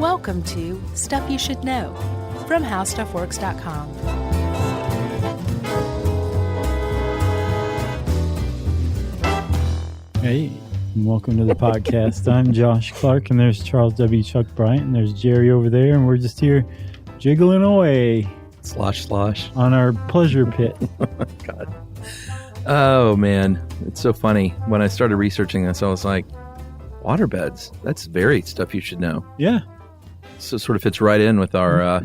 Welcome to Stuff You Should Know from HowStuffWorks.com. Hey, and welcome to the podcast. I'm Josh Clark, and there's Charles W. Chuck Bryant, and there's Jerry over there, and we're just here jiggling away. Slosh. On our pleasure pit. God. Oh, man. It's so funny. When I started researching this, I was like, Waterbeds. That's very stuff you should know. Yeah. So it sort of fits right in with our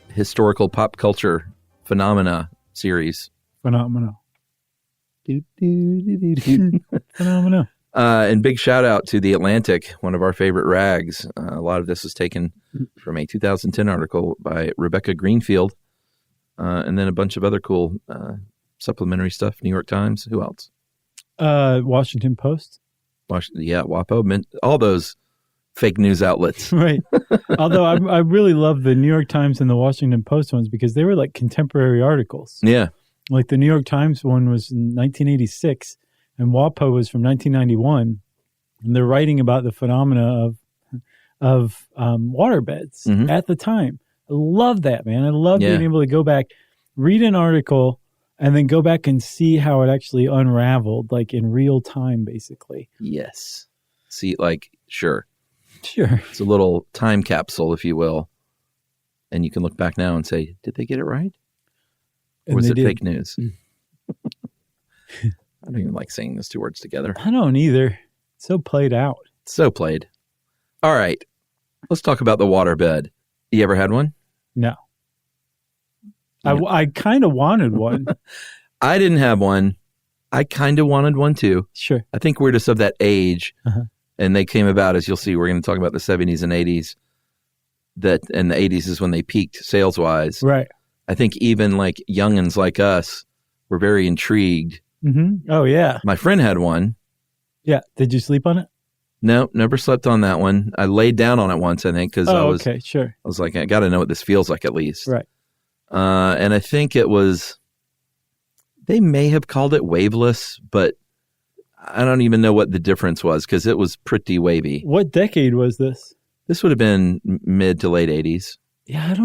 historical pop culture phenomena series. Phenomenal. And big shout out to The Atlantic, one of our favorite rags. A lot of this was taken from a 2010 article by Rebecca Greenfield, and then a bunch of other cool supplementary stuff. New York Times. Who else? Washington Post. WAPO. All those fake news outlets. Right. Although I really love the New York Times and the Washington Post ones because they were like contemporary articles. Yeah. Like the New York Times one was in 1986 and WAPO was from 1991. And they're writing about the phenomena of waterbeds at the time. I love that, man. I love being able to go back, read an article, and then go back and see how it actually unraveled, like in real time, basically. Yes. See, like, sure. It's a little time capsule, if you will. And you can look back now and say, did they get it right? Or was it fake news? I don't even like saying those two words together. I don't either. It's so played out. So played. All right. Let's talk about the waterbed. You ever had one? No. I kind of wanted one. I didn't have one. I kind of wanted one too. Sure. I think we're just of that age. And they came about, as you'll see, we're going to talk about the 70s and 80s. And the 80s is when they peaked sales-wise. Right. I think even like youngins like us were very intrigued. Mm-hmm. Oh, yeah. My friend had one. Yeah. Did you sleep on it? No, never slept on that one. I laid down on it once, I think, because I was like, I got to know what this feels like at least. Right. And I think it was, they may have called it waveless, but I don't even know what the difference was because it was pretty wavy. What decade was this? This would have been mid to late 80s. Yeah,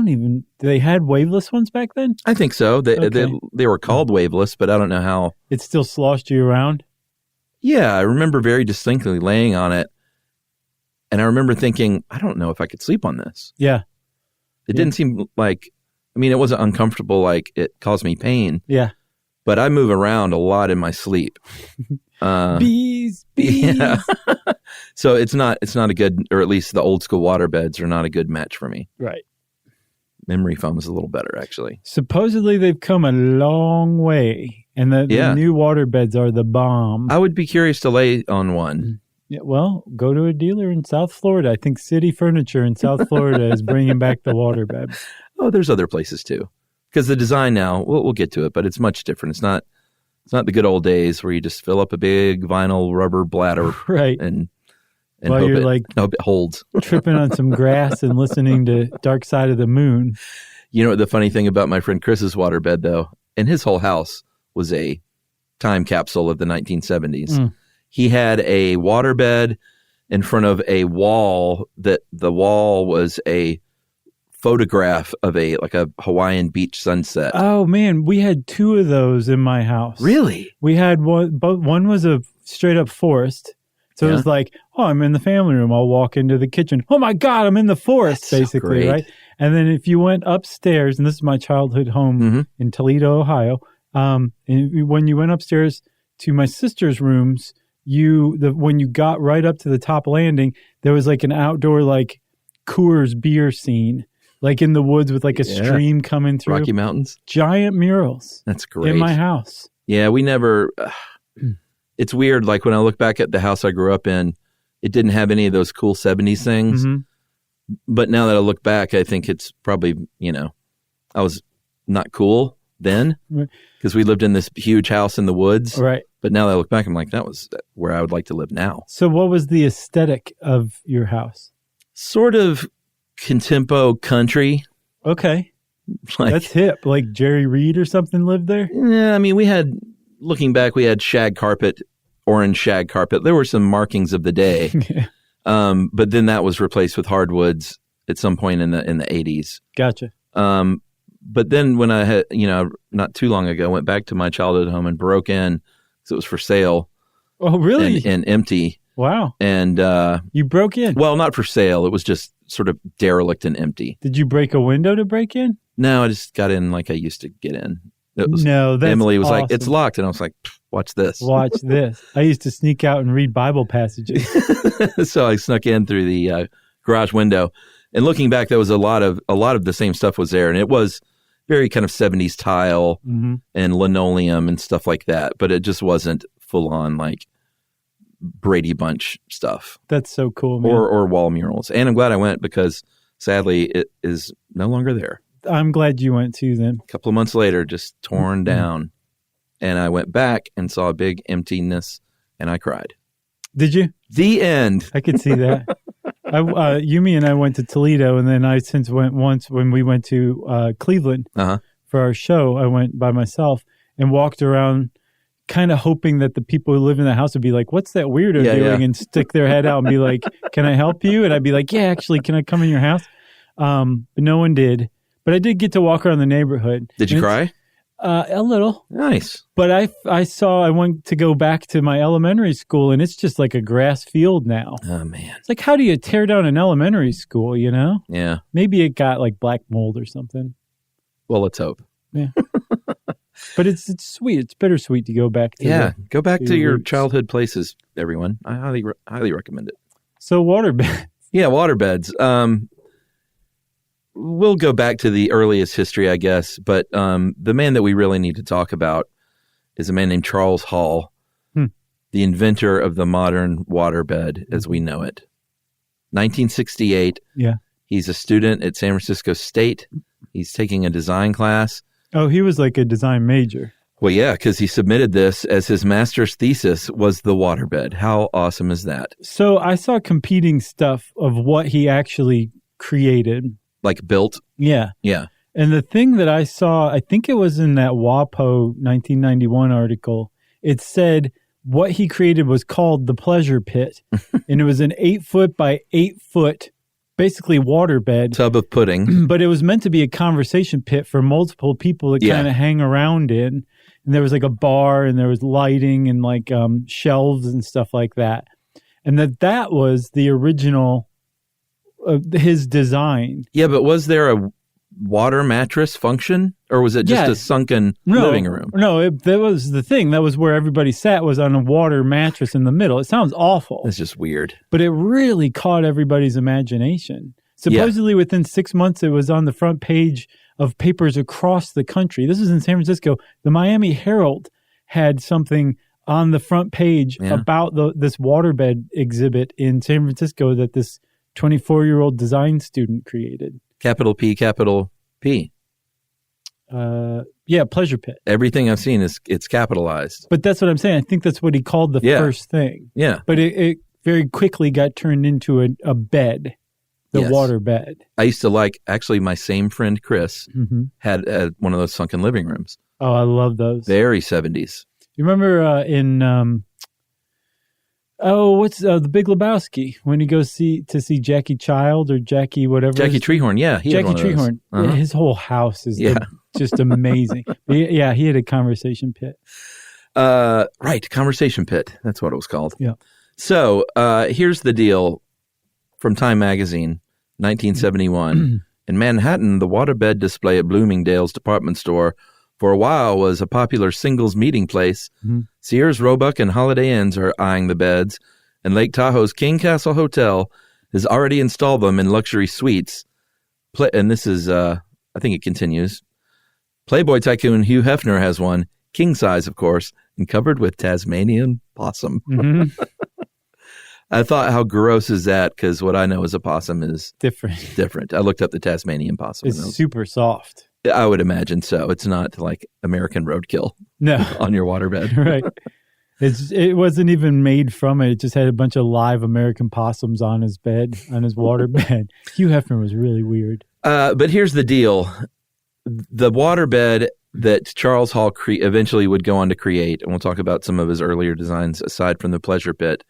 they had waveless ones back then? I think so. They were called waveless, but I don't know how. It still sloshed you around? Yeah, I remember very distinctly laying on it. And I remember thinking, I don't know if I could sleep on this. Yeah. It didn't seem like, it wasn't uncomfortable like it caused me pain. Yeah. But I move around a lot in my sleep. Bees. Yeah. So it's not a good, or at least the old school waterbeds are not a good match for me. Right. Memory foam is a little better, actually. Supposedly they've come a long way, and the new waterbeds are the bomb. I would be curious to lay on one. Yeah, well, go to a dealer in South Florida. I think City Furniture in South Florida is bringing back the waterbed. Oh, there's other places too. Because the design now, we'll get to it, but it's much different. It's not the good old days where you just fill up a big vinyl rubber bladder, right? And while hope you're it holds. Tripping on some grass and listening to Dark Side of the Moon. You know what the funny thing about my friend Chris's waterbed, though, and his whole house was a time capsule of the 1970s. He had a waterbed in front of a wall that the wall was a photograph of a Hawaiian beach sunset. Oh man, we had two of those in my house. Really? We had one, but one was a straight up forest. So it was like, oh, I'm in the family room. I'll walk into the kitchen. Oh my God, I'm in the forest, that's basically, so right? And then if you went upstairs, and this is my childhood home in Toledo, Ohio, and when you went upstairs to my sister's rooms, when you got right up to the top landing, there was like an outdoor like Coors beer scene. Like in the woods with like a stream coming through. Rocky Mountains. Giant murals. That's great. In my house. Yeah, we never... it's weird. Like when I look back at the house I grew up in, it didn't have any of those cool 70s things. But now that I look back, I think it's probably, I was not cool then because we lived in this huge house in the woods. Right. But now that I look back, I'm like, that was where I would like to live now. So what was the aesthetic of your house? Sort of contempo country. Okay. That's hip. Like Jerry Reed or something lived there? Yeah, looking back, we had shag carpet, orange shag carpet. There were some markings of the day. But then that was replaced with hardwoods at some point in the 80s. Gotcha. But then when I had, not too long ago, went back to my childhood home and broke in because it was for sale. Oh, really? And empty. Wow. And you broke in? Well, not for sale. It was just sort of derelict and empty. Did you break a window to break in? No, I just got in like I used to get in. That's Emily was awesome. like, "It's locked," and I was like, "Watch this." Watch this. I used to sneak out and read Bible passages. So I snuck in through the garage window, and looking back, there was a lot of the same stuff was there, and it was very kind of 70s tile and linoleum and stuff like that, but it just wasn't full on like Brady Bunch stuff. That's so cool, man. Or wall murals. And I'm glad I went because sadly it is no longer there. I'm glad you went too then. A couple of months later, just torn down. And I went back and saw a big emptiness and I cried. Did you? The end. I could see that. Yumi and I went to Toledo, and then I since went once when we went to Cleveland for our show. I went by myself and walked around kind of hoping that the people who live in the house would be like, "What's that weirdo doing?" And stick their head out and be like, "Can I help you?" And I'd be like, "Yeah, actually, can I come in your house?" But no one did. But I did get to walk around the neighborhood. Did you cry? A little. Nice. But I went to go back to my elementary school, and it's just like a grass field now. Oh, man. It's like, how do you tear down an elementary school, Yeah. Maybe it got like black mold or something. Well, let's hope. Yeah. But it's sweet. It's bittersweet to go back to. Go back to your roots. childhood places, everyone. I highly recommend it. So waterbeds. Yeah, waterbeds. We'll go back to the earliest history, I guess, but the man that we really need to talk about is a man named Charles Hall, the inventor of the modern waterbed as we know it. 1968. Yeah. He's a student at San Francisco State. He's taking a design class. Oh, he was like a design major. Well, yeah, because he submitted this as his master's thesis was the waterbed. How awesome is that? So I saw competing stuff of what he actually created. Like built? Yeah. Yeah. And the thing that I saw, I think it was in that WAPO 1991 article, it said what he created was called the Pleasure Pit. And it was an 8-foot by 8-foot, basically waterbed. Tub of pudding. But it was meant to be a conversation pit for multiple people to kind of hang around in. And there was like a bar and there was lighting and like shelves and stuff like that. And that was the original his design. Yeah, but was there a water mattress function, or was it just a sunken living room? No, that was the thing. That was where everybody sat, was on a water mattress in the middle. It sounds awful. It's just weird. But it really caught everybody's imagination. Supposedly within 6 months, it was on the front page of papers across the country. This is in San Francisco. The Miami Herald had something on the front page about this waterbed exhibit in San Francisco that this 24-year-old design student created. Capital P, capital P. Pleasure pit. Everything I've seen it's capitalized. But that's what I'm saying. I think that's what he called the first thing. Yeah. But it very quickly got turned into a bed, the water bed. I used to actually my same friend Chris had one of those sunken living rooms. Oh, I love those. Very 70s. You remember in what's The Big Lebowski, when he goes to see Jackie Child or Jackie whatever. Jackie Treehorn, yeah. Jackie Treehorn. Uh-huh. His whole house is just amazing. He had a conversation pit. Right, conversation pit. That's what it was called. Yeah. So here's the deal from Time Magazine, 1971. In Manhattan, the waterbed display at Bloomingdale's department store for a while was a popular singles meeting place. Sears, Roebuck, and Holiday Inns are eyeing the beds, and Lake Tahoe's King Castle Hotel has already installed them in luxury suites. And this is, I think it continues. Playboy tycoon Hugh Hefner has one, king size, of course, and covered with Tasmanian possum. I thought, how gross is that? Because what I know as a possum is different. I looked up the Tasmanian possum. It's super soft. I would imagine so. It's not like American roadkill on your waterbed. Right. It wasn't even made from it. It just had a bunch of live American possums on his bed, on his waterbed. Hugh Hefner was really weird. But here's the deal. The waterbed that Charles Hall eventually would go on to create, and we'll talk about some of his earlier designs aside from the pleasure pit,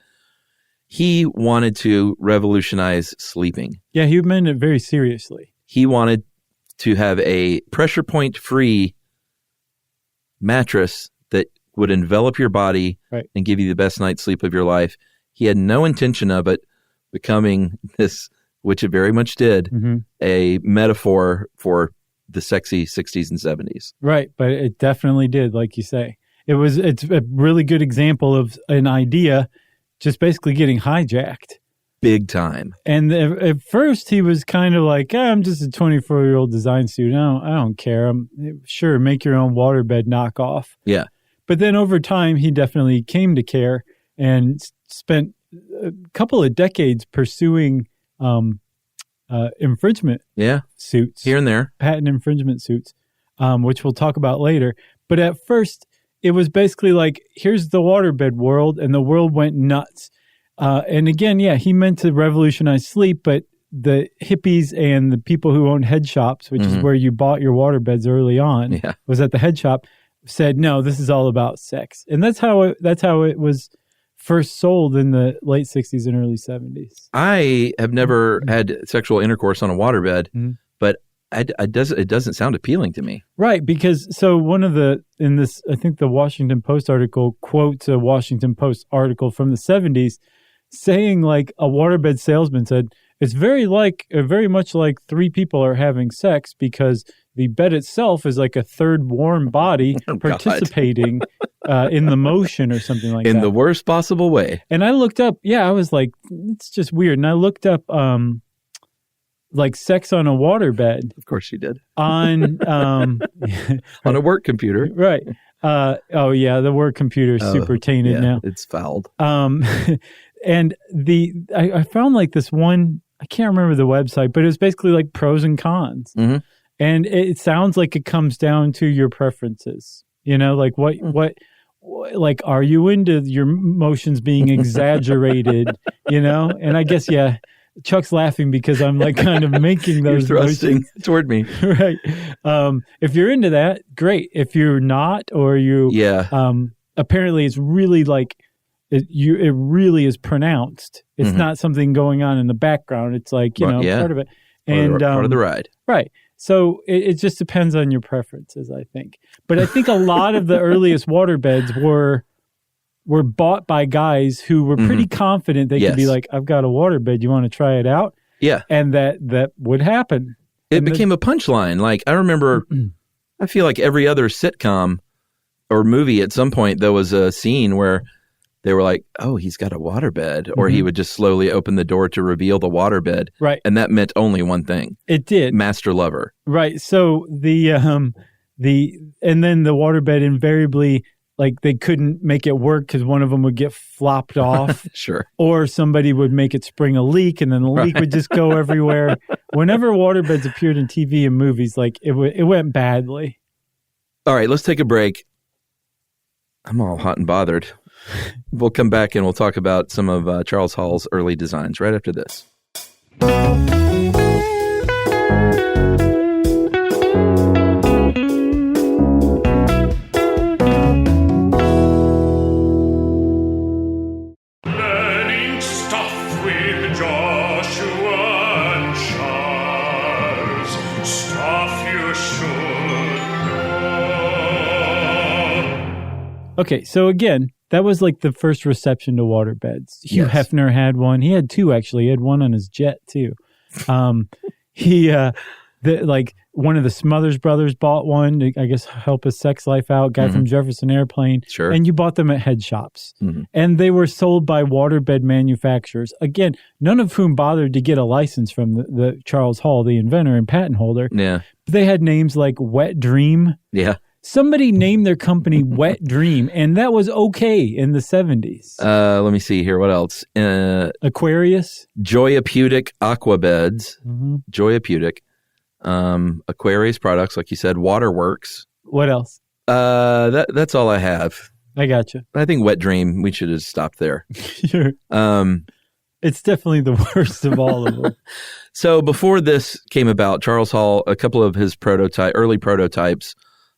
He wanted to revolutionize sleeping. Yeah, he meant it very seriously. He wanted to have a pressure point free mattress that would envelop your body and give you the best night's sleep of your life. He had no intention of it becoming this, which it very much did, a metaphor for the sexy 60s and 70s. Right, but it definitely did, like you say. It's a really good example of an idea just basically getting hijacked. Big time. And at first he was kind of like, I'm just a 24-year-old design student. I don't care. Sure, make your own waterbed knockoff. Yeah. But then over time, he definitely came to care and spent a couple of decades pursuing infringement suits. Here and there. Patent infringement suits, which we'll talk about later. But at first, it was basically like, here's the waterbed world, and the world went nuts. And again, he meant to revolutionize sleep, but the hippies and the people who owned head shops, which is where you bought your waterbeds early on, was at the head shop, said, no, this is all about sex. And that's how it was first sold in the late 60s and early 70s. I have never had sexual intercourse on a waterbed, but it doesn't sound appealing to me. Right, because I think the Washington Post article quotes a Washington Post article from the 70s saying like a waterbed salesman said, it's very much like three people are having sex because the bed itself is like a third warm body participating in the motion or something like that. In the worst possible way. And I looked up, I was like, it's just weird. And I looked up like sex on a waterbed. Of course you did. On on a work computer. Right. The work computer is super tainted now. It's fouled. And I found like this one, I can't remember the website, but it was basically like pros and cons. And it sounds like it comes down to your preferences. You know, like what like, are you into your motions being exaggerated, you know? And I guess, Chuck's laughing because I'm like kind of making those You're thrusting motions toward me. Right. If you're into that, great. If you're not, or you, apparently it's really like, it really is pronounced. It's not something going on in the background. It's like, part of it. And part of the ride. Right. So it just depends on your preferences, I think. But I think a lot of the earliest waterbeds were bought by guys who were pretty confident they could be like, I've got a waterbed. You want to try it out? Yeah. And that would happen. It became a punchline. Like, I remember, I feel like every other sitcom or movie at some point, there was a scene where they were like, oh, he's got a waterbed. Or he would just slowly open the door to reveal the waterbed. Right. And that meant only one thing. It did. Master lover. Right. So and then the waterbed invariably, like, they couldn't make it work because one of them would get flopped off. Sure. Or somebody would make it spring a leak, and then the leak would just go everywhere. Whenever waterbeds appeared in TV and movies, like, it went badly. All right, let's take a break. I'm all hot and bothered. We'll come back and we'll talk about some of Charles Hall's early designs right after this. Okay, so again, that was like the first reception to waterbeds. Hugh Hefner had one. He had two, actually. He had one on his jet, too. One of the Smothers Brothers bought one to, I guess, help his sex life out. Guy from Jefferson Airplane. Sure. And you bought them at head shops. And they were sold by waterbed manufacturers. Again, none of whom bothered to get a license from the Charles Hall, the inventor and patent holder. Yeah. They had names like Wet Dream. Yeah. Somebody named their company Wet Dream, and that was okay in the 70s. Let me see here. What else? Aquarius? Joyapeutic Aquabeds. Joyapeutic. Aquarius products, like you said. Waterworks. What else? That's all I have. I gotcha. I think Wet Dream, we should have stopped there. Sure. It's definitely the worst of all of them. So before this came about, Charles Hall, a couple of his early prototypes,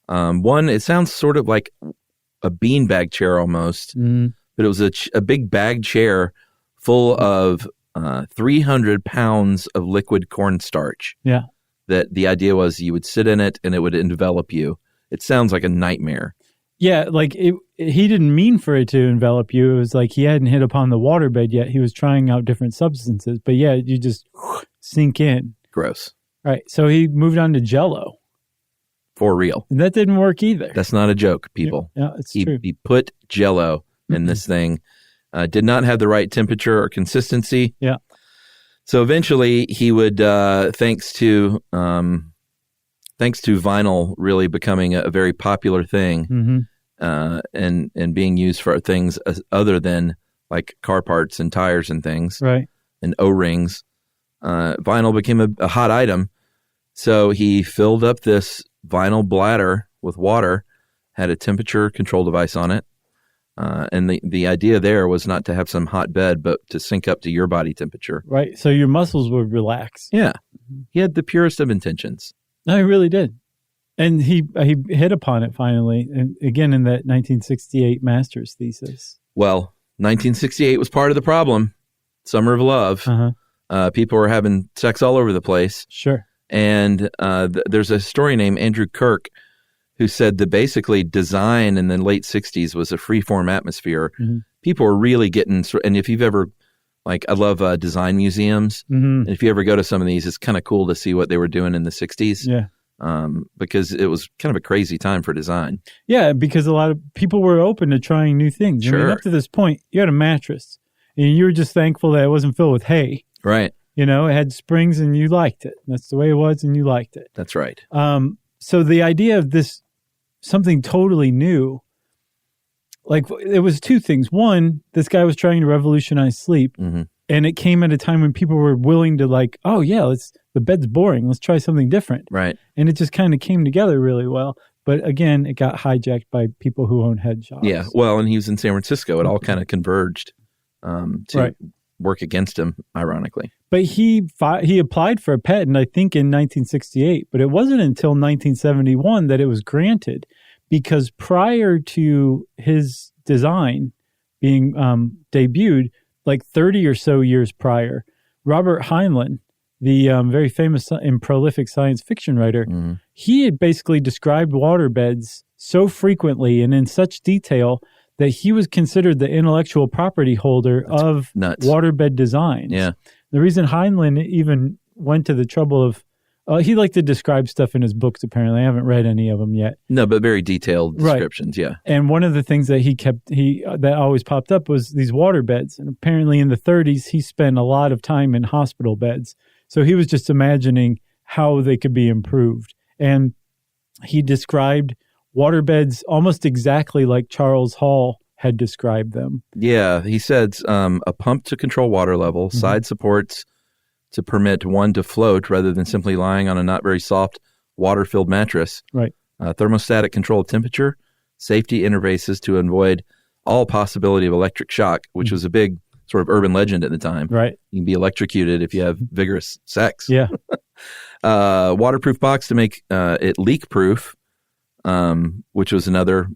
one, it sounds sort of like a beanbag chair almost, but it was a big bag chair full of 300 pounds of liquid cornstarch. Yeah. That the idea was you would sit in it and it would envelop you. It sounds like a nightmare. Yeah, like he didn't mean for it to envelop you. It was like he hadn't hit upon the waterbed yet. He was trying out different substances. But yeah, you just sink in. Gross. Right. So he moved on to Jell-O. For real. And that didn't work either. That's not a joke, people. Yeah, it's true. He put Jell-O in this thing. Did not have the right temperature or consistency. Yeah. So eventually he would, thanks to vinyl really becoming a very popular thing, and being used for things other than like car parts and tires and things, right, and O-rings, vinyl became a hot item. So he filled up this vinyl bladder with water, had a temperature control device on it, and the idea there was not to have some hot bed, but to sync up to your body temperature. Right. So your muscles would relax. Yeah. He had the purest of intentions. No, he really did. And he hit upon it finally, and again in that 1968 master's thesis. Well, 1968 was part of the problem. Summer of Love. People were having sex all over the place. Sure. And there's a historian named Andrew Kirk who said that basically design in the late 60s was a free-form atmosphere. People were really getting, and if you've ever, like, I love design museums, and if you ever go to some of these, it's kind of cool to see what they were doing in the 60s. Yeah. Because it was kind of a crazy time for design. Yeah, because a lot of people were open to trying new things. Sure. I mean, up to this point, you had a mattress, and you were just thankful that it wasn't filled with hay. Right. You know, it had springs, and you liked it. That's the way it was, and you liked it. That's right. So the idea of this, something totally new, like it was two things. One, this guy was trying to revolutionize sleep, and it came at a time when people were willing to like, oh yeah, the bed's boring. Let's try something different. Right. And it just kind of came together really well. But again, it got hijacked by people who own head shops. Yeah. Well, and he was in San Francisco. It all kind of converged to work against him, ironically. But he applied for a patent, I think, in 1968. But it wasn't until 1971 that it was granted, because prior to his design being debuted, like 30 or so years prior, Robert Heinlein, the very famous and prolific science fiction writer, he had basically described waterbeds so frequently and in such detail that he was considered the intellectual property holder of waterbed designs. Yeah. The reason Heinlein even went to the trouble of, he liked to describe stuff in his books, apparently. I haven't read any of them yet. No, but very detailed descriptions, yeah. And one of the things that that always popped up was these waterbeds. And apparently in the 30s, he spent a lot of time in hospital beds. So he was just imagining how they could be improved. And he described waterbeds almost exactly like Charles Hall had described them. Yeah, he said a pump to control water level, side supports to permit one to float rather than simply lying on a not very soft water-filled mattress. Right. Thermostatic control of temperature, safety interfaces to avoid all possibility of electric shock, which was a big sort of urban legend at the time. Right. You can be electrocuted if you have vigorous sex. Yeah. Waterproof box to make it leak-proof, which was another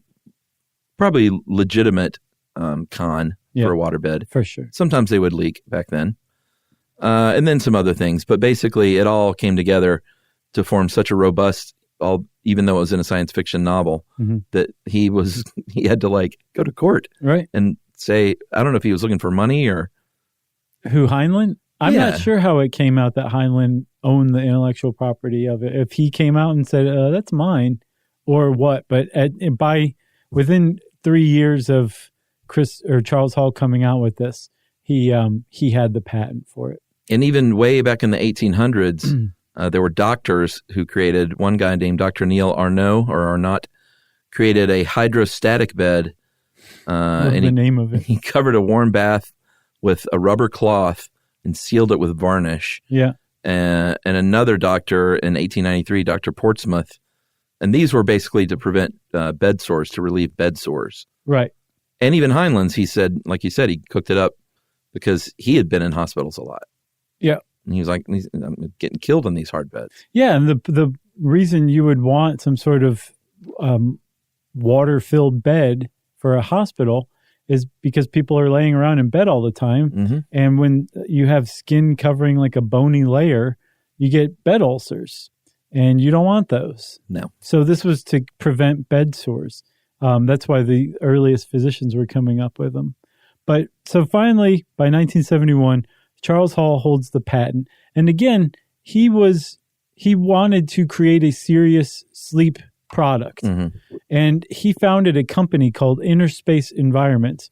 probably legitimate con for a waterbed. For sure. Sometimes they would leak back then. And then some other things. But basically, it all came together to form such a robust, even though it was in a science fiction novel, that he had to like go to court and say, I don't know if he was looking for money or... Who, Heinlein? I'm not sure how it came out that Heinlein owned the intellectual property of it. If he came out and said, that's mine, or what. But within 3 years of Charles Hall coming out with this, he had the patent for it. And even way back in the 1800s, there were doctors who created, one guy named Dr. Neil Arnott created a hydrostatic bed. And the name of it. He covered a warm bath with a rubber cloth and sealed it with varnish. Yeah. And another doctor in 1893, Dr. Portsmouth. And these were basically to prevent bed sores, to relieve bed sores. Right. And even Heinlein's, he said, like you said, he cooked it up because he had been in hospitals a lot. Yeah. And he was like, I'm getting killed in these hard beds. Yeah, and the reason you would want some sort of water-filled bed for a hospital is because people are laying around in bed all the time. And when you have skin covering like a bony layer, you get bed ulcers, and you don't want those. No. So this was to prevent bed sores. That's why the earliest physicians were coming up with them. But so finally, by 1971, Charles Hall holds the patent. And again, he wanted to create a serious sleep product. And he founded a company called Interspace Environments.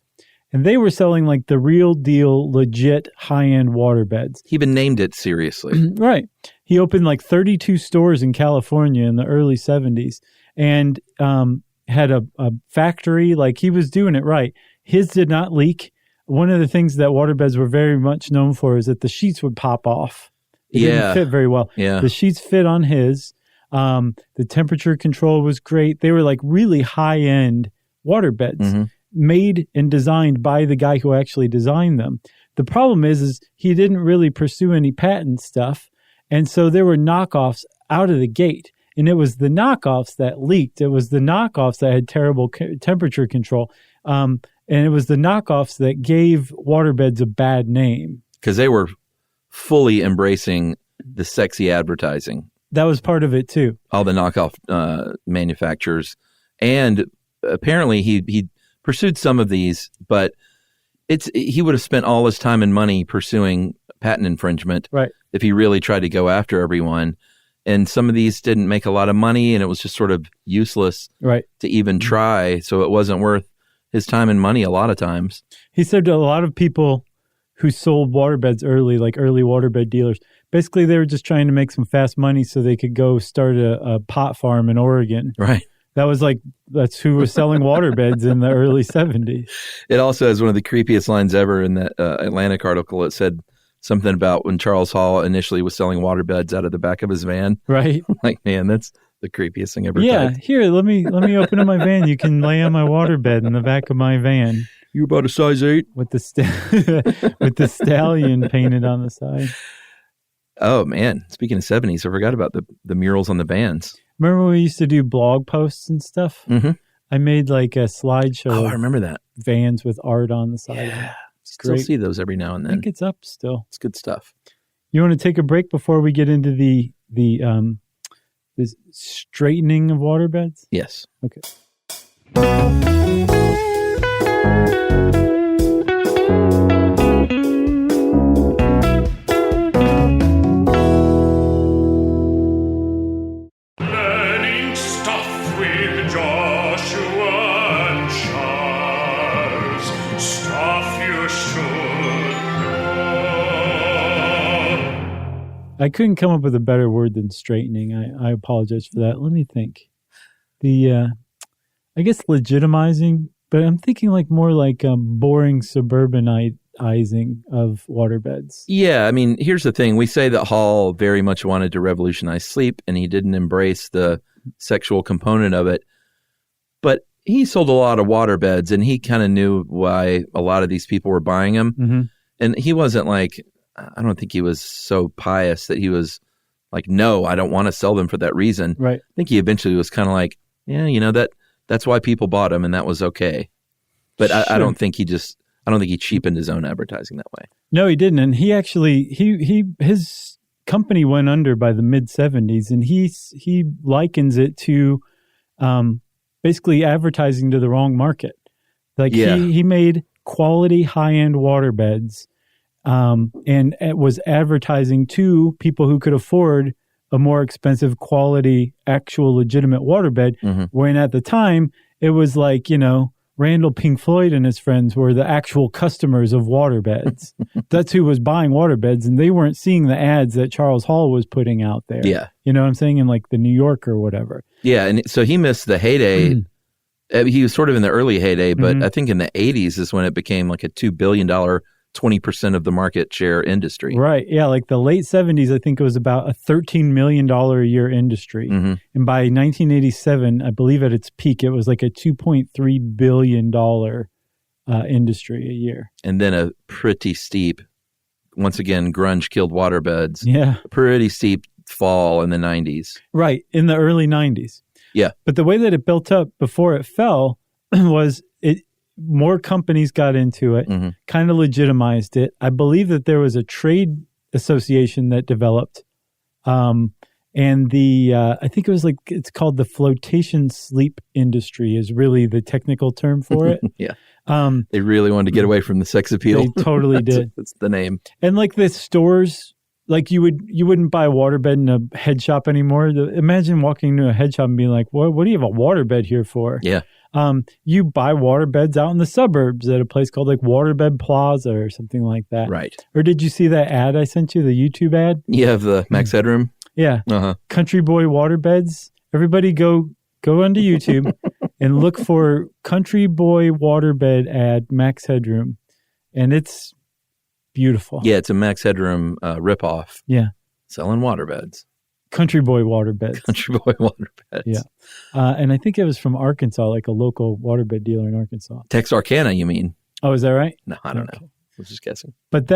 And they were selling like the real deal, legit high-end waterbeds. He even named it seriously. Right. He opened like 32 stores in California in the early 70s and had a factory. Like, he was doing it right. His did not leak. One of the things that waterbeds were very much known for is that the sheets would pop off. It didn't fit very well. Yeah. The sheets fit on his. The temperature control was great. They were like really high-end waterbeds. Made and designed by the guy who actually designed them. The problem is he didn't really pursue any patent stuff, and so there were knockoffs out of the gate, and it was the knockoffs that leaked. It was the knockoffs that had terrible temperature control, and it was the knockoffs that gave waterbeds a bad name. Because they were fully embracing the sexy advertising. That was part of it, too. All the knockoff manufacturers, and apparently he pursued some of these, but he would have spent all his time and money pursuing patent infringement if he really tried to go after everyone. And some of these didn't make a lot of money, and it was just sort of useless to even try. So it wasn't worth his time and money a lot of times. He said to a lot of people who sold waterbeds early, like early waterbed dealers, basically they were just trying to make some fast money so they could go start a pot farm in Oregon. Right. That's who was selling waterbeds in the early 70s. It also has one of the creepiest lines ever in that Atlantic article. It said something about when Charles Hall initially was selling waterbeds out of the back of his van. Right. Like, man, that's the creepiest thing ever. Yeah. Typed. Here, let me open up my van. You can lay on my waterbed in the back of my van. You about a size 8? With the stallion painted on the side. Oh, man. Speaking of 70s, I forgot about the murals on the vans. Remember when we used to do blog posts and stuff? I made like a slideshow. Oh, I remember that. Vans with art on the side. Yeah. It's still great. See those every now and then. I think it's up still. It's good stuff. You want to take a break before we get into the straightening of waterbeds? Yes. Okay. I couldn't come up with a better word than straightening. I apologize for that. Let me think. I guess legitimizing, but I'm thinking like more like boring suburbanizing of waterbeds. Yeah, I mean, here's the thing. We say that Hall very much wanted to revolutionize sleep, and he didn't embrace the sexual component of it. But he sold a lot of waterbeds, and he kind of knew why a lot of these people were buying them. And he wasn't like... I don't think he was so pious that he was like, no, I don't want to sell them for that reason. Right. I think he eventually was kind of like, yeah, you know, that's why people bought them, and that was okay. But sure. I don't think he cheapened his own advertising that way. No, he didn't. And he actually, his company went under by the mid 70s, and he likens it to basically advertising to the wrong market. Like he made quality high-end waterbeds. And it was advertising to people who could afford a more expensive quality, actual legitimate waterbed, when at the time it was like, you know, Randall Pink Floyd and his friends were the actual customers of waterbeds. That's who was buying waterbeds, and they weren't seeing the ads that Charles Hall was putting out there. Yeah. You know what I'm saying? In like the New Yorker or whatever. Yeah, and so he missed the heyday. He was sort of in the early heyday, but I think in the 80s is when it became like a $2 billion 20% of the market share industry. Right. Yeah. Like the late 70s, I think it was about a $13 million a year industry. And by 1987, I believe at its peak, it was like a $2.3 billion industry a year. And then a pretty steep, once again, grunge killed waterbeds. Yeah. A pretty steep fall in the 90s. Right. In the early 90s. Yeah. But the way that it built up before it fell was more companies got into it, kind of legitimized it. I believe that there was a trade association that developed, and I think it was it's called the flotation sleep industry is really the technical term for it. Yeah. They really wanted to get away from the sex appeal. They totally did. That's the name. And the stores, you wouldn't buy a waterbed in a head shop anymore. Imagine walking into a head shop and being like, what do you have a waterbed here for? Yeah. You buy waterbeds out in the suburbs at a place called Waterbed Plaza or something like that. Right. Or did you see that ad I sent you, the YouTube ad? You have the Max Headroom? Yeah. Uh-huh. Country Boy Waterbeds. Everybody go onto YouTube and look for Country Boy Waterbed ad, Max Headroom. And it's beautiful. Yeah, it's a Max Headroom ripoff. Yeah. Selling waterbeds. Country Boy Waterbeds. Country Boy Waterbeds. Yeah. And I think it was from Arkansas, a local waterbed dealer in Arkansas. Texarkana, you mean? Oh, is that right? No, I don't know. I was just guessing. But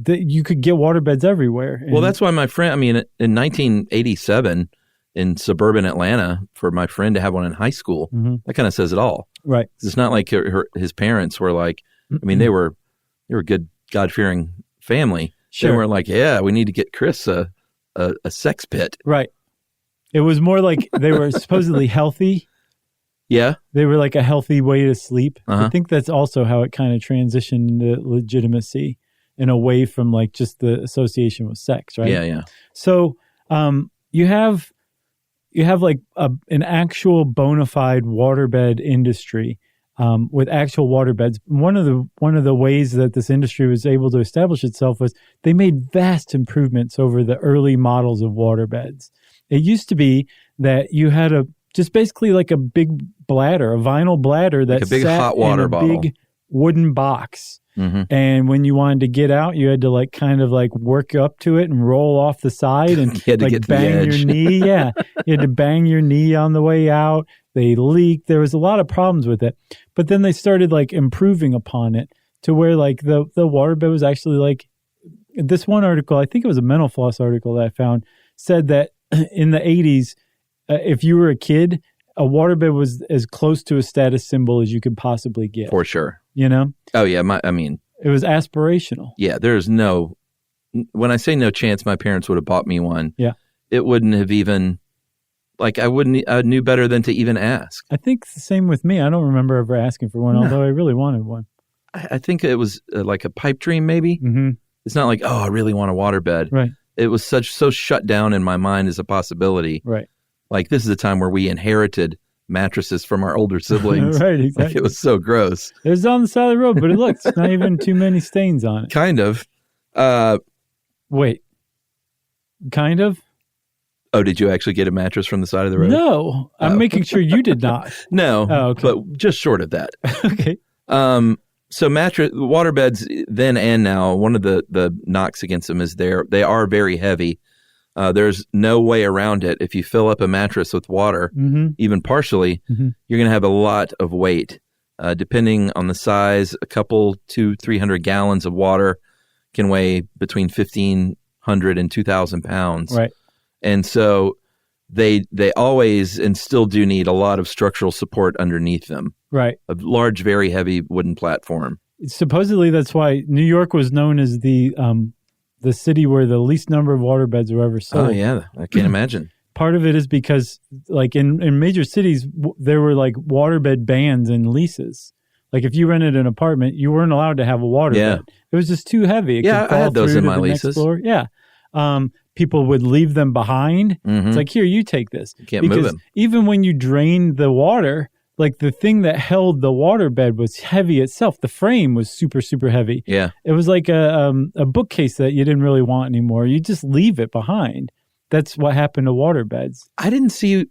you could get waterbeds everywhere. Well, that's why my friend, in 1987 in suburban Atlanta, for my friend to have one in high school, that kind of says it all. Right. It's not like his parents were they were a good God-fearing family. Sure. They weren't yeah, we need to get Chris a sex pit. Right. It was more like they were supposedly healthy. Yeah. They were a healthy way to sleep. I think that's also how it kind of transitioned into legitimacy and away from just the association with sex, right? Yeah, yeah. So you have an actual bona fide waterbed industry with actual waterbeds. One of the ways that this industry was able to establish itself was they made vast improvements over the early models of waterbeds. It used to be that you had just basically a big bladder, a vinyl bladder that a big sat hot water in a bottle. Big wooden box. And when you wanted to get out, you had to kind of work up to it and roll off the side and you had to get bang your knee. Yeah. You had to bang your knee on the way out. They leaked. There was a lot of problems with it. But then they started improving upon it to where the waterbed was actually this one article, I think it was a Mental Floss article that I found, said that in the 80s, if you were a kid, a waterbed was as close to a status symbol as you could possibly get. For sure. You know? Oh, yeah. It was aspirational. Yeah. There's when I say no chance my parents would have bought me one, yeah, it wouldn't have even, I knew better than to even ask. I think it's the same with me. I don't remember ever asking for one, although I really wanted one. I think it was a pipe dream, maybe. Mm-hmm. It's not I really want a waterbed. Right. It was so shut down in my mind as a possibility. Right. This is a time where we inherited mattresses from our older siblings. Right, exactly. It was so gross. It was on the side of the road, but it looks not even too many stains on it. Kind of. Wait. Kind of? Oh, did you actually get a mattress from the side of the road? No. I'm making sure you did not. No. Oh, okay. But just short of that. Okay. So waterbeds then and now, one of the knocks against them is they are very heavy. There's no way around it. If you fill up a mattress with water, even partially, you're going to have a lot of weight. Depending on the size, a couple 200-300 gallons of water can weigh between 1,500 and 2,000 pounds. Right. And so they always and still do need a lot of structural support underneath them. Right. A large, very heavy wooden platform. Supposedly, that's why New York was known as the city where the least number of waterbeds were ever sold. Oh, yeah. I can't imagine. Part of it is because, in major cities, there were, waterbed bans and leases. If you rented an apartment, you weren't allowed to have a waterbed. Yeah. It was just too heavy. It could fall I had those through in to my the leases. next floor. Yeah. People would leave them behind. It's here, you take this. You can't move them. Even when you drained the water, the thing that held the waterbed was heavy itself. The frame was super, super heavy. Yeah. It was like a bookcase that you didn't really want anymore. You just leave it behind. That's what happened to waterbeds. I didn't see,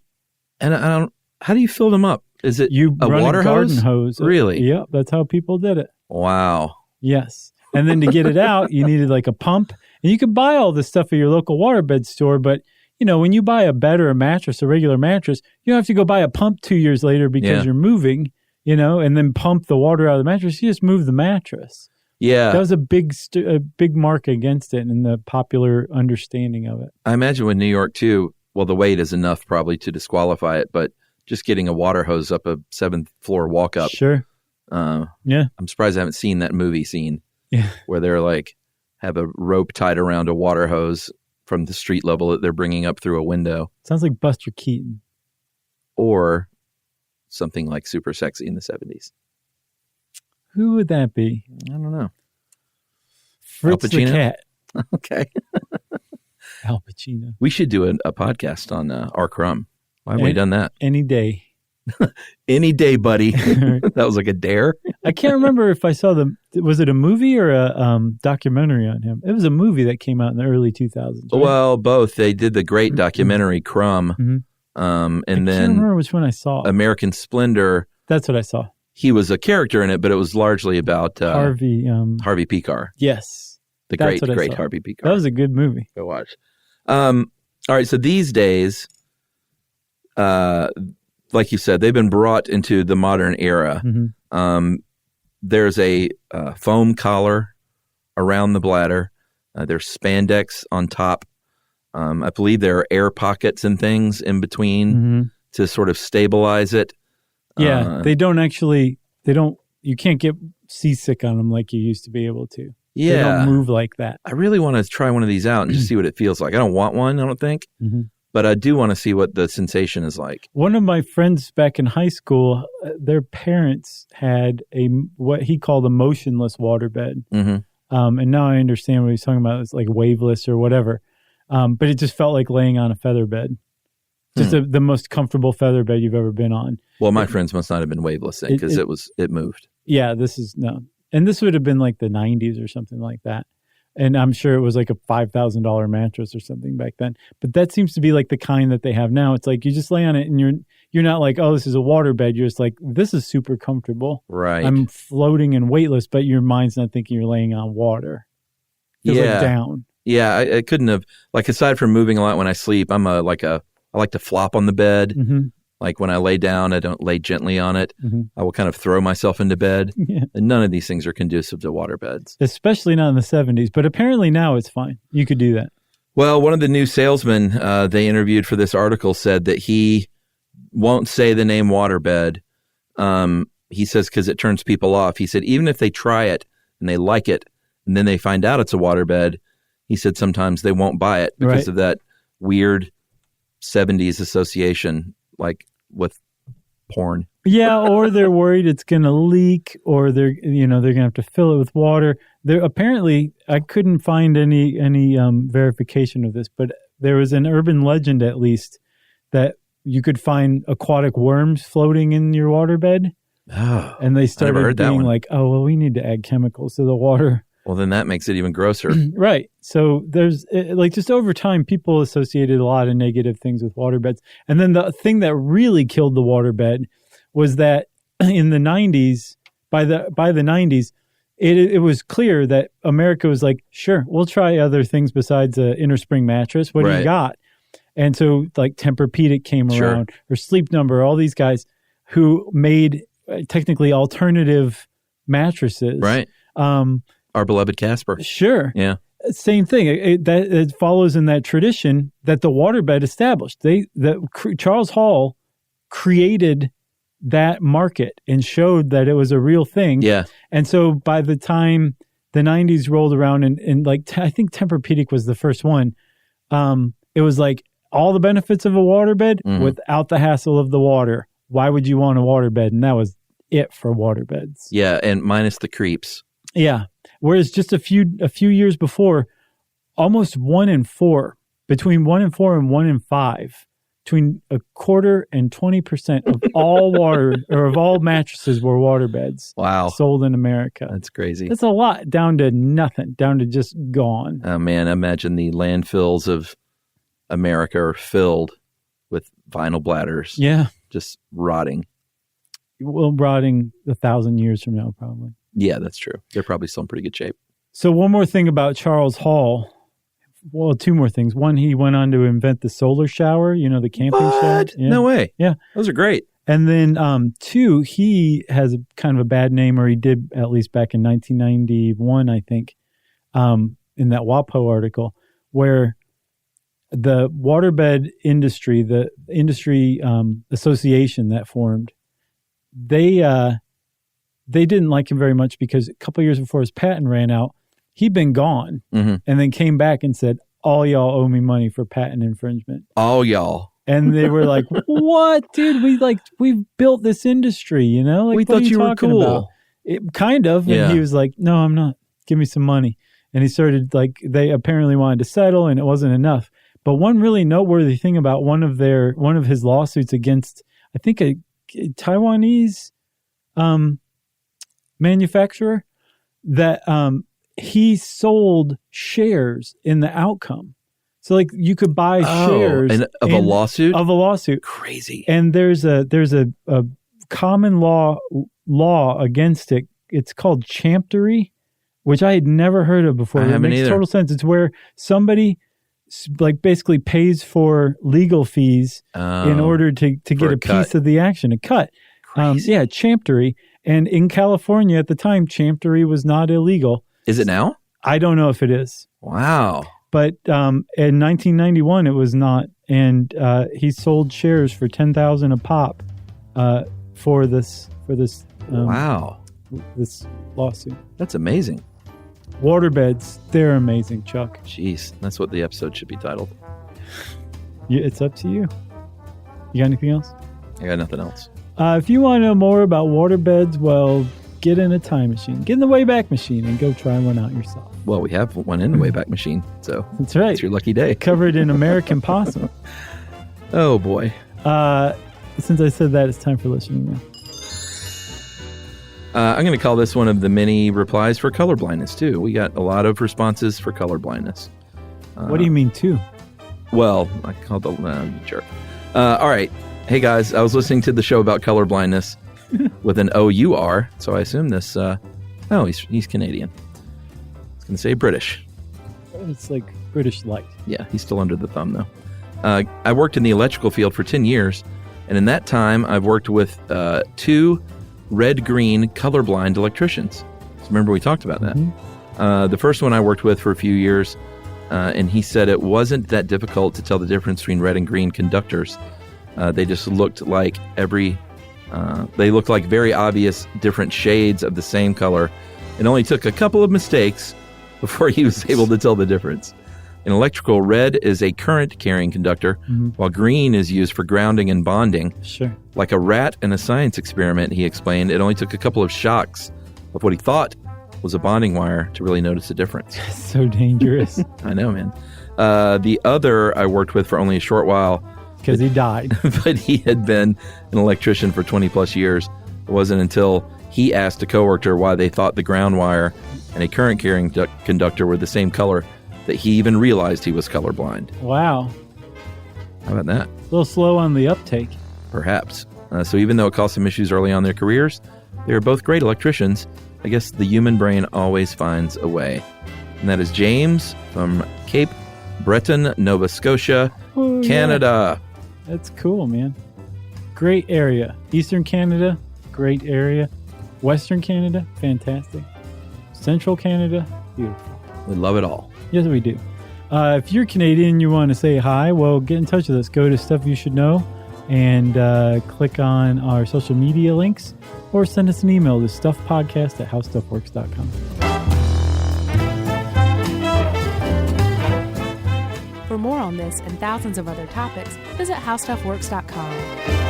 and I don't, how do you fill them up? Is it a run water garden hose? Really? Yep, that's how people did it. Wow. Yes. And then to get it out, you needed a pump. And you could buy all this stuff at your local waterbed store, but when you buy a bed or a mattress, a regular mattress, you have to go buy a pump 2 years later because you're moving, and then pump the water out of the mattress. You just move the mattress. Yeah. That was a big mark against it in the popular understanding of it. I imagine with New York too, well, the weight is enough probably to disqualify it, but just getting a water hose up a 7th floor walk up. Sure. Yeah. I'm surprised I haven't seen that movie scene. Yeah. Where they're like, have a rope tied around a water hose from the street level that they're bringing up through a window. Sounds like Buster Keaton. Or something like Super Sexy in the 70s. Who would that be? I don't know. Fritz the Cat. Okay. Al Pacino. We should do a podcast on R. Crumb. Why haven't we done that? Any day. Any day, buddy. That was like a dare. I can't remember if I saw was it a movie or a documentary on him? It was a movie that came out in the early 2000s. Right? Well, both. They did the great documentary Crumb. Mm-hmm. And I then can't remember which one I saw. American Splendor. That's what I saw. He was a character in it, but it was largely about Harvey Pekar. Yes. The great Harvey Pekar. That was a good movie. Go watch. All right. So these days, like you said, they've been brought into the modern era. Mm-hmm. There's a foam collar around the bladder. There's spandex on top. I believe there are air pockets and things in between to sort of stabilize it. Yeah, you can't get seasick on them like you used to be able to. Yeah. They don't move like that. I really want to try one of these out and just see what it feels like. I don't want one, I don't think. Mm-hmm. But I do want to see what the sensation is like. One of my friends back in high school, their parents had what he called a motionless waterbed. Mm-hmm. And now I understand what he's talking about. It's like waveless or whatever. But it just felt like laying on a feather bed. Just the most comfortable feather bed you've ever been on. Well, my friends must not have been waveless then because it moved. Yeah, and this would have been like the 90s or something like that. And I'm sure it was like a $5,000 mattress or something back then. But that seems to be like the kind that they have now. It's like you just lay on it and you're not like, oh, this is a water bed. You're just like, this is super comfortable. Right. I'm floating and weightless, but your mind's not thinking you're laying on water. Feels like down. Yeah, I couldn't have, like, aside from moving a lot when I sleep, I like to flop on the bed. Mm-hmm. Like when I lay down, I don't lay gently on it. Mm-hmm. I will kind of throw myself into bed. Yeah. And none of these things are conducive to water beds. Especially not in the 70s, but apparently now it's fine. You could do that. Well, one of the new salesmen they interviewed for this article said that he won't say the name waterbed. He says because it turns people off. He said even if they try it and they like it and then they find out it's a waterbed, he said sometimes they won't buy it because of that weird 70s association, like with porn. Yeah, or they're worried it's going to leak, or they're going to have to fill it with water. There apparently, I couldn't find any verification of this, but there was an urban legend at least that you could find aquatic worms floating in your waterbed. Oh, and they started being like, oh, well, we need to add chemicals to the water. Well, then that makes it even grosser. Right. So there's just over time, people associated a lot of negative things with waterbeds. And then the thing that really killed the waterbed was that in the 90s, by the 90s, it was clear that America was like, sure, we'll try other things besides an inner spring mattress. What do you got? And so like Tempur-Pedic came around, or Sleep Number, all these guys who made technically alternative mattresses. Right. Our beloved Casper. Sure. Yeah. Same thing. It follows in that tradition that the waterbed established. Charles Hall created that market and showed that it was a real thing. Yeah. And so by the time the 90s rolled around and like I think Tempur-Pedic was the first one, it was like all the benefits of a waterbed without the hassle of the water. Why would you want a waterbed? And that was it for waterbeds. Yeah, and minus the creeps. Yeah. Whereas just a few years before, almost 1 in 4, between 1 in 4 and 1 in 5, between a quarter and 20% of all of all mattresses were waterbeds. Wow. Sold in America. That's crazy. That's a lot, down to nothing, down to just gone. Oh man, imagine the landfills of America are filled with vinyl bladders. Yeah. Just rotting. Well, rotting 1,000 years from now, probably. Yeah, that's true. They're probably still in pretty good shape. So one more thing about Charles Hall. Well, 2 more things. One, he went on to invent the solar shower, the camping shower. Yeah. No way. Yeah. Those are great. And then 2, he has a kind of a bad name, or he did at least back in 1991, I think, in that WAPO article, where the waterbed industry, the industry association that formed, they didn't like him very much because a couple of years before his patent ran out, he'd been gone and then came back and said, all y'all owe me money for patent infringement. All y'all. And they were like, what, dude? We've built this industry, you know? Like, we thought you were cool. Kind of. Yeah. And he was like, no, I'm not. Give me some money. And he started, like, they apparently wanted to settle and it wasn't enough. But one really noteworthy thing about one of his lawsuits against, I think, a Taiwanese manufacturer, that he sold shares in the outcome. So, like, you could buy shares of a lawsuit? Of a lawsuit. Crazy. And there's a common law against it. It's called champtery, which I had never heard of before. It makes total sense. It's where somebody, like, basically pays for legal fees in order to get a piece of the action, a cut. Champtery. And in California at the time, champtery was not illegal. Is it now? I don't know if it is. Wow. But in 1991, it was not. And he sold shares for $10,000 a pop for this wow. This lawsuit. That's amazing. Waterbeds, they're amazing, Chuck. Jeez, that's what the episode should be titled. It's up to you. You got anything else? I got nothing else. If you want to know more about waterbeds, well, get in a time machine. Get in the Wayback Machine and go try one out yourself. Well, we have one in the Wayback Machine, so that's right. It's your lucky day. Covered in American Possum. Oh, boy. Since I said that, it's time for listening now. I'm going to call this one of the many replies for colorblindness, too. We got a lot of responses for colorblindness. What do you mean, too? Well, I called the jerk. All right. Hey, guys, I was listening to the show about colorblindness with an O-U-R, so I assume this... he's Canadian. I was going to say British. It's like British light. Yeah, he's still under the thumb, though. I worked in the electrical field for 10 years, and in that time, I've worked with 2 red-green colorblind electricians. So remember we talked about that. Mm-hmm. The first one I worked with for a few years, and he said it wasn't that difficult to tell the difference between red and green conductors. They just looked like very obvious different shades of the same color. It only took a couple of mistakes before he was able to tell the difference. In electrical, red is a current-carrying conductor, while green is used for grounding and bonding. Sure. Like a rat in a science experiment, he explained, it only took a couple of shocks of what he thought was a bonding wire to really notice the difference. So dangerous. I know, man. The other I worked with for only a short while. Because he died. But he had been an electrician for 20-plus years. It wasn't until he asked a coworker why they thought the ground wire and a current-carrying conductor were the same color that he even realized he was colorblind. Wow. How about that? A little slow on the uptake. Perhaps. So even though it caused some issues early on in their careers, they were both great electricians. I guess the human brain always finds a way. And that is James from Cape Breton, Nova Scotia, Canada. Yeah. That's cool, man. Great area. Eastern Canada, great area. Western Canada, fantastic. Central Canada, beautiful. We love it all. Yes, we do. If you're Canadian and you want to say hi, well, get in touch with us. Go to Stuff You Should Know and click on our social media links, or send us an email to stuffpodcast@howstuffworks.com. For more on this and thousands of other topics, visit howstuffworks.com.